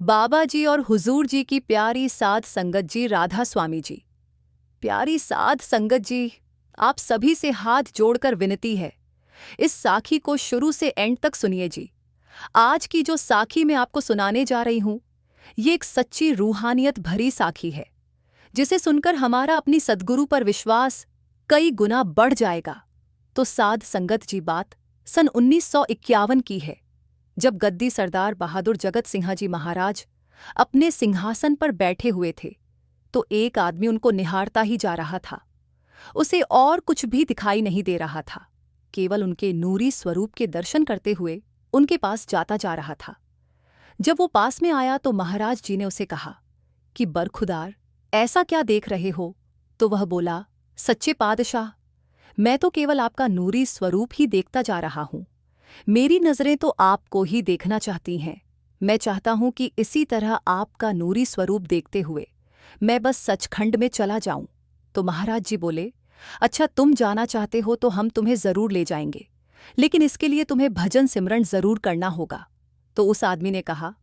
बाबा जी और हुजूर जी की प्यारी साध संगत जी, राधा स्वामी जी। प्यारी साध संगत जी, आप सभी से हाथ जोड़कर विनती है, इस साखी को शुरू से एंड तक सुनिए जी। आज की जो साखी मैं आपको सुनाने जा रही हूं, ये एक सच्ची रूहानियत भरी साखी है, जिसे सुनकर हमारा अपनी सद्गुरु पर विश्वास कई गुना बढ़ जाएगा। तो साध संगत जी, बात सन 1951 की है, जब गद्दी सरदार बहादुर जगत सिंह जी महाराज अपने सिंहासन पर बैठे हुए थे, तो एक आदमी उनको निहारता ही जा रहा था। उसे और कुछ भी दिखाई नहीं दे रहा था, केवल उनके नूरी स्वरूप के दर्शन करते हुए उनके पास जाता जा रहा था। जब वो पास में आया तो महाराज जी ने उसे कहा कि बरखुदार, ऐसा क्या देख रहे हो? तो वह बोला, सच्चे पादशाह, मैं तो केवल आपका नूरी स्वरूप ही देखता जा रहा हूं। मेरी नज़रें तो आपको ही देखना चाहती हैं। मैं चाहता हूं कि इसी तरह आपका नूरी स्वरूप देखते हुए मैं बस सचखंड में चला जाऊं। तो महाराज जी बोले, अच्छा, तुम जाना चाहते हो तो हम तुम्हें ज़रूर ले जाएंगे, लेकिन इसके लिए तुम्हें भजन सिमरन ज़रूर करना होगा। तो उस आदमी ने कहा,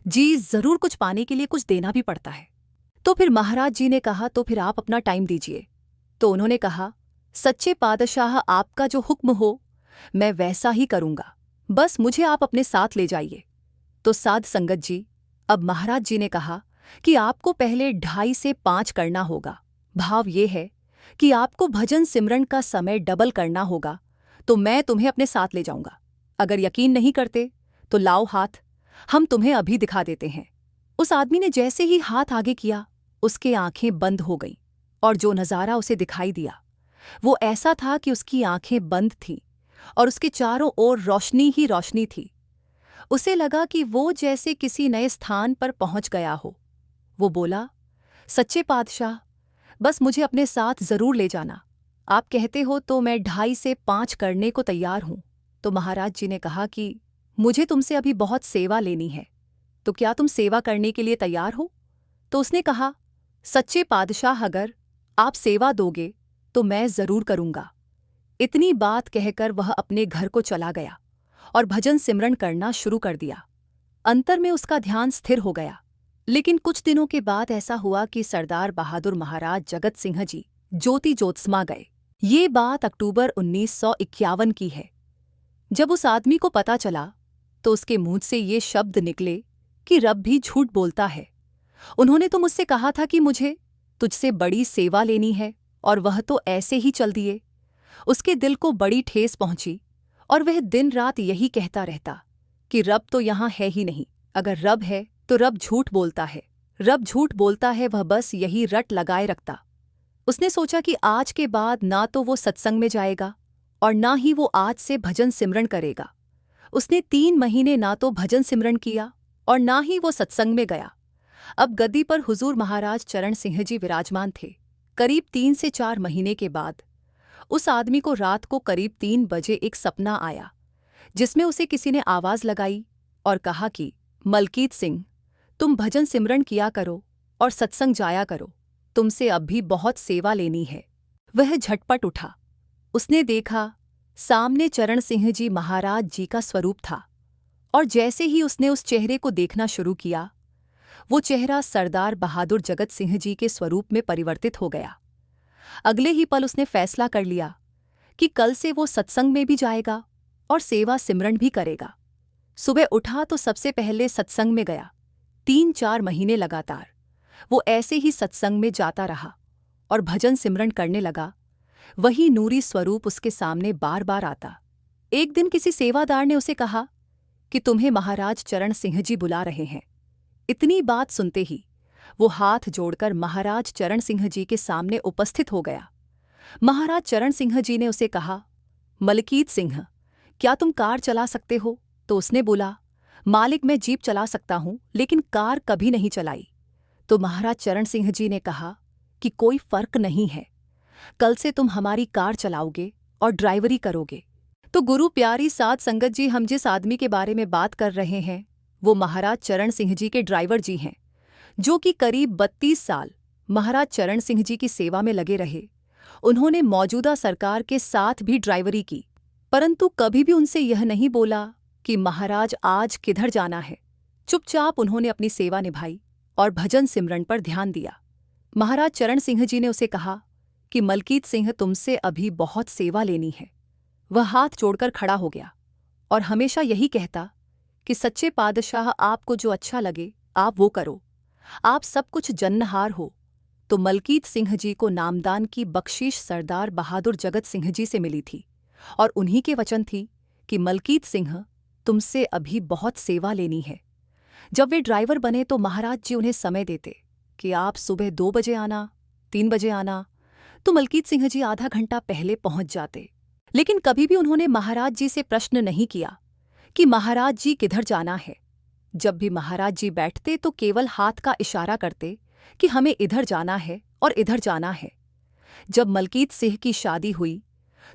जी ज़रूर, कुछ पाने के लिए कुछ देना भी पड़ता है। तो फिर महाराज जी ने कहा, तो फिर आप अपना टाइम दीजिए। तो उन्होंने कहा, सच्चे पादशाह, आपका जो हुक्म हो मैं वैसा ही करूंगा, बस मुझे आप अपने साथ ले जाइए। तो साध संगत जी, अब महाराज जी ने कहा कि आपको पहले 2:30 से 5 करना होगा। भाव ये है कि आपको भजन सिमरन का समय डबल करना होगा, तो मैं तुम्हें अपने साथ ले जाऊंगा। अगर यकीन नहीं करते तो लाओ हाथ, हम तुम्हें अभी दिखा देते हैं। उस आदमी ने जैसे ही हाथ आगे किया, उसके आंखें बंद हो गईं, और जो नज़ारा उसे दिखाई दिया वो ऐसा था कि उसकी आंखें बंद थीं और उसके चारों ओर रोशनी ही रोशनी थी। उसे लगा कि वो जैसे किसी नए स्थान पर पहुंच गया हो। वो बोला, सच्चे पादशाह, बस मुझे अपने साथ ज़रूर ले जाना। आप कहते हो तो मैं 2:30 से 5 करने को तैयार हूं। तो महाराज जी ने कहा कि मुझे तुमसे अभी बहुत सेवा लेनी है, तो क्या तुम सेवा करने के लिए तैयार हो? तो उसने कहा, सच्चे पादशाह, अगर आप सेवा दोगे तो मैं ज़रूर करूंगा। इतनी बात कहकर वह अपने घर को चला गया और भजन सिमरन करना शुरू कर दिया। अंतर में उसका ध्यान स्थिर हो गया। लेकिन कुछ दिनों के बाद ऐसा हुआ कि सरदार बहादुर महाराज जगत सिंह जी ज्योति ज्योत्समा गए। ये बात अक्टूबर 1951 की है। जब उस आदमी को पता चला तो उसके मुंह से ये शब्द निकले कि रब भी झूठ बोलता है। उन्होंने तो मुझसे कहा था कि मुझे तुझसे बड़ी सेवा लेनी है, और वह तो ऐसे ही चल दिए। उसके दिल को बड़ी ठेस पहुंची और वह दिन रात यही कहता रहता कि रब तो यहाँ है ही नहीं। अगर रब है तो रब झूठ बोलता है, रब झूठ बोलता है। वह बस यही रट लगाए रखता। उसने सोचा कि आज के बाद ना तो वो सत्संग में जाएगा और ना ही वो आज से भजन सिमरन करेगा। उसने 3 महीने ना तो भजन सिमरन किया और ना ही वो सत्संग में गया। अब गद्दी पर हुजूर महाराज चरण सिंह जी विराजमान थे। करीब 3 से 4 महीने के बाद उस आदमी को रात को करीब 3 बजे एक सपना आया, जिसमें उसे किसी ने आवाज़ लगाई और कहा कि मलकीत सिंह, तुम भजन सिमरन किया करो और सत्संग जाया करो, तुमसे अब भी बहुत सेवा लेनी है। वह झटपट उठा। उसने देखा सामने चरण सिंह जी महाराज जी का स्वरूप था, और जैसे ही उसने उस चेहरे को देखना शुरू किया, वो चेहरा सरदार बहादुर जगत सिंह जी के स्वरूप में परिवर्तित हो गया। अगले ही पल उसने फैसला कर लिया कि कल से वो सत्संग में भी जाएगा और सेवा सिमरन भी करेगा। सुबह उठा तो सबसे पहले सत्संग में गया। 3-4 महीने लगातार वो ऐसे ही सत्संग में जाता रहा और भजन सिमरन करने लगा। वही नूरी स्वरूप उसके सामने बार बार आता। एक दिन किसी सेवादार ने उसे कहा कि तुम्हें महाराज चरण सिंह जी बुला रहे हैं। इतनी बात सुनते ही वो हाथ जोड़कर महाराज चरण सिंह जी के सामने उपस्थित हो गया। महाराज चरण सिंह जी ने उसे कहा, मलकीत सिंह, क्या तुम कार चला सकते हो? तो उसने बोला, मालिक, मैं जीप चला सकता हूं, लेकिन कार कभी नहीं चलाई। तो महाराज चरण सिंह जी ने कहा कि कोई फर्क नहीं है, कल से तुम हमारी कार चलाओगे और ड्राइवरी करोगे। तो गुरु प्यारी साध संगत जी, हम जिस आदमी के बारे में बात कर रहे हैं वो महाराज चरण सिंह जी के ड्राइवर जी हैं, जो कि करीब 32 साल महाराज चरण सिंह जी की सेवा में लगे रहे। उन्होंने मौजूदा सरकार के साथ भी ड्राइवरी की, परंतु कभी भी उनसे यह नहीं बोला कि महाराज आज किधर जाना है, चुपचाप उन्होंने अपनी सेवा निभाई और भजन सिमरन पर ध्यान दिया। महाराज चरण सिंह जी ने उसे कहा कि मलकीत सिंह, तुमसे अभी बहुत सेवा लेनी है। वह हाथ जोड़कर खड़ा हो गया और हमेशा यही कहता कि सच्चे पादशाह, आपको जो अच्छा लगे आप वो करो, आप सब कुछ जन्नहार हो। तो मलकीत सिंह जी को नामदान की बख्शीश सरदार बहादुर जगत सिंह जी से मिली थी और उन्हीं के वचन थी कि मलकीत सिंह, तुमसे अभी बहुत सेवा लेनी है। जब वे ड्राइवर बने तो महाराज जी उन्हें समय देते कि आप सुबह 2 बजे आना, 3 बजे आना, तो मलकीत सिंह जी आधा घंटा पहले पहुंच जाते। लेकिन कभी भी उन्होंने महाराज जी से प्रश्न नहीं किया कि महाराज जी किधर जाना है। जब भी महाराज जी बैठते तो केवल हाथ का इशारा करते कि हमें इधर जाना है और इधर जाना है। जब मलकीत सिंह की शादी हुई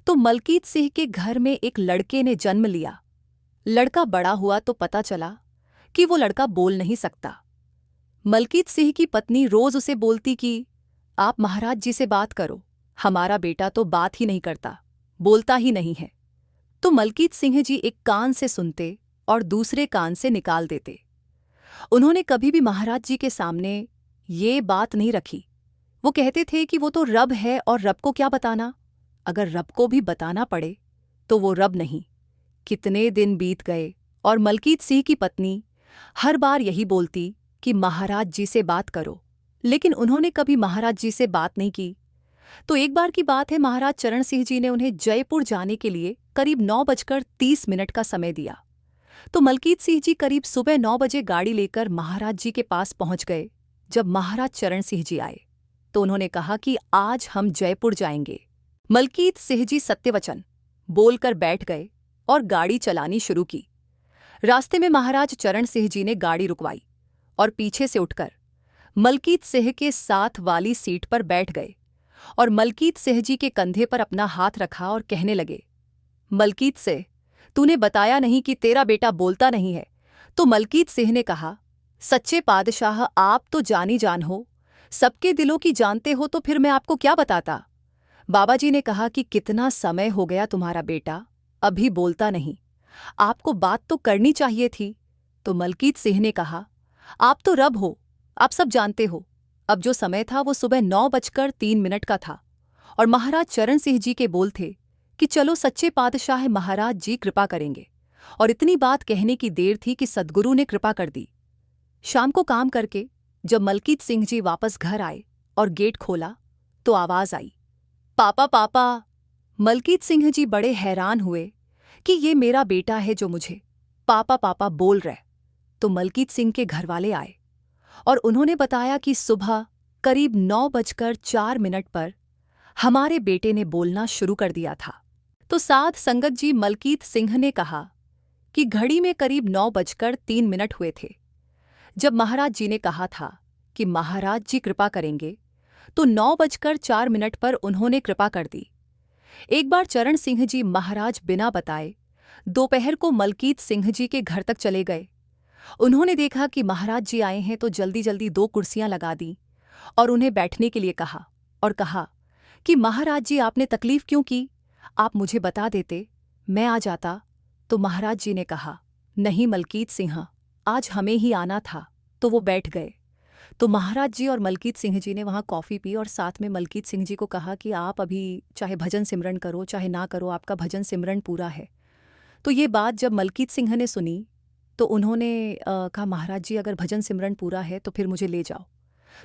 तो मलकीत सिंह के घर में एक लड़के ने जन्म लिया। लड़का बड़ा हुआ तो पता चला कि वो लड़का बोल नहीं सकता। मलकीत सिंह की पत्नी रोज उसे बोलती कि आप महाराज जी से बात करो, हमारा बेटा तो बात ही नहीं करता, बोलता ही नहीं है। तो मलकीत सिंह जी एक कान से सुनते और दूसरे कान से निकाल देते। उन्होंने कभी भी महाराज जी के सामने ये बात नहीं रखी। वो कहते थे कि वो तो रब है और रब को क्या बताना, अगर रब को भी बताना पड़े तो वो रब नहीं। कितने दिन बीत गए और मलकीत सिंह की पत्नी हर बार यही बोलती कि महाराज जी से बात करो, लेकिन उन्होंने कभी महाराज जी से बात नहीं की। तो एक बार की बात है, महाराज चरण सिंह जी ने उन्हें जयपुर जाने के लिए करीब 9:30 का समय दिया। तो मलकीत सिंह जी करीब सुबह 9 बजे गाड़ी लेकर महाराज जी के पास पहुंच गए। जब महाराज चरण सिंह जी आए तो उन्होंने कहा कि आज हम जयपुर जाएंगे। मलकीत सिंह जी सत्यवचन बोलकर बैठ गए और गाड़ी चलानी शुरू की। रास्ते में महाराज चरण सिंह जी ने गाड़ी रुकवाई और पीछे से उठकर मलकीत सिंह के साथ वाली सीट पर बैठ गए और मलकीत सिंह जी के कंधे पर अपना हाथ रखा और कहने लगे, मलकीत सिंह, तूने बताया नहीं कि तेरा बेटा बोलता नहीं है। तो मलकीत सिंह ने कहा, सच्चे पादशाह, आप तो जानी जान हो, सबके दिलों की जानते हो, तो फिर मैं आपको क्या बताता। बाबा जी ने कहा कि कितना समय हो गया तुम्हारा बेटा अभी बोलता नहीं, आपको बात तो करनी चाहिए थी। तो मलकीत सिंह ने कहा, आप तो रब हो, आप सब जानते हो। अब जो समय था वो सुबह 9:03 का था और महाराज चरण सिंह जी के बोल थे कि चलो सच्चे पातशाह, महाराज जी कृपा करेंगे। और इतनी बात कहने की देर थी कि सद्गुरु ने कृपा कर दी। शाम को काम करके जब मलकीत सिंह जी वापस घर आए और गेट खोला तो आवाज आई, पापा पापा। मलकीत सिंह जी बड़े हैरान हुए कि ये मेरा बेटा है जो मुझे पापा पापा बोल रहे। तो मलकीत सिंह के घरवाले आए और उन्होंने बताया कि सुबह करीब 9:04 पर हमारे बेटे ने बोलना शुरू कर दिया था। तो साध संगत जी, मलकीत सिंह ने कहा कि घड़ी में करीब 9:03 हुए थे। जब महाराज जी ने कहा था कि महाराज जी कृपा करेंगे तो 9:04 पर उन्होंने कृपा कर दी। एक बार चरण सिंह जी महाराज बिना बताए दोपहर को मलकीत सिंह जी के घर तक चले गए। उन्होंने देखा कि महाराज जी आए हैं तो जल्दी जल्दी 2 कुर्सियां लगा दी और उन्हें बैठने के लिए कहा और कहा कि महाराज जी, आपने तकलीफ क्यों की, आप मुझे बता देते, मैं आ जाता। तो महाराज जी ने कहा, नहीं मलकीत सिंह, आज हमें ही आना था। तो वो बैठ गए। तो महाराज जी और मलकीत सिंह जी ने वहाँ कॉफ़ी पी और साथ में मलकीत सिंह जी को कहा कि आप अभी चाहे भजन सिमरन करो चाहे ना करो, आपका भजन सिमरन पूरा है। तो ये बात जब मलकीत सिंह ने सुनी तो उन्होंने कहा, महाराज जी अगर भजन सिमरन पूरा है तो फिर मुझे ले जाओ।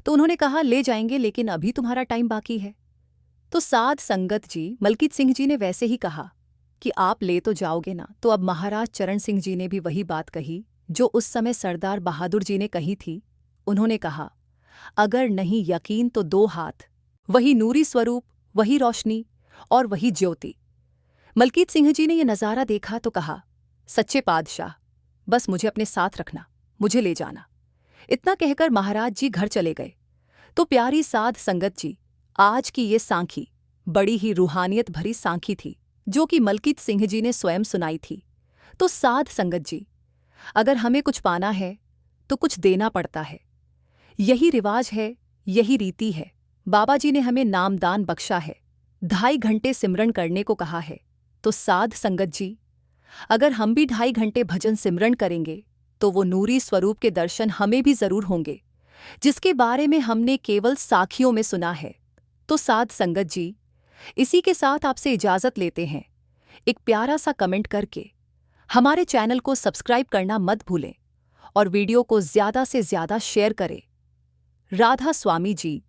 तो उन्होंने कहा, ले जाएंगे, लेकिन अभी तुम्हारा टाइम बाकी है। तो साध संगत जी, मलकीत सिंह जी ने वैसे ही कहा कि आप ले तो जाओगे ना। तो अब महाराज चरण सिंह जी ने भी वही बात कही जो उस समय सरदार बहादुर जी ने कही थी। उन्होंने कहा, अगर नहीं यकीन तो 2 हाथ, वही नूरी स्वरूप, वही रोशनी और वही ज्योति। मलकीत सिंह जी ने यह नज़ारा देखा तो कहा, सच्चे पादशाह, बस मुझे अपने साथ रखना, मुझे ले जाना। इतना कहकर महाराज जी घर चले गए। तो प्यारी साध संगत जी, आज की ये सांखी बड़ी ही रूहानियत भरी सांखी थी जो कि मलकीत सिंह जी ने स्वयं सुनाई थी। तो साध संगत जी, अगर हमें कुछ पाना है तो कुछ देना पड़ता है, यही रिवाज है, यही रीति है। बाबा जी ने हमें नामदान बख्शा है, 2.5 घंटे सिमरन करने को कहा है। तो साध संगत जी, अगर हम भी 2.5 घंटे भजन सिमरन करेंगे तो वो नूरी स्वरूप के दर्शन हमें भी जरूर होंगे, जिसके बारे में हमने केवल साखियों में सुना है। तो साध संगत जी, इसी के साथ आपसे इजाजत लेते हैं। एक प्यारा सा कमेंट करके हमारे चैनल को सब्सक्राइब करना मत भूलें और वीडियो को ज्यादा से ज्यादा शेयर करें। राधा स्वामी जी।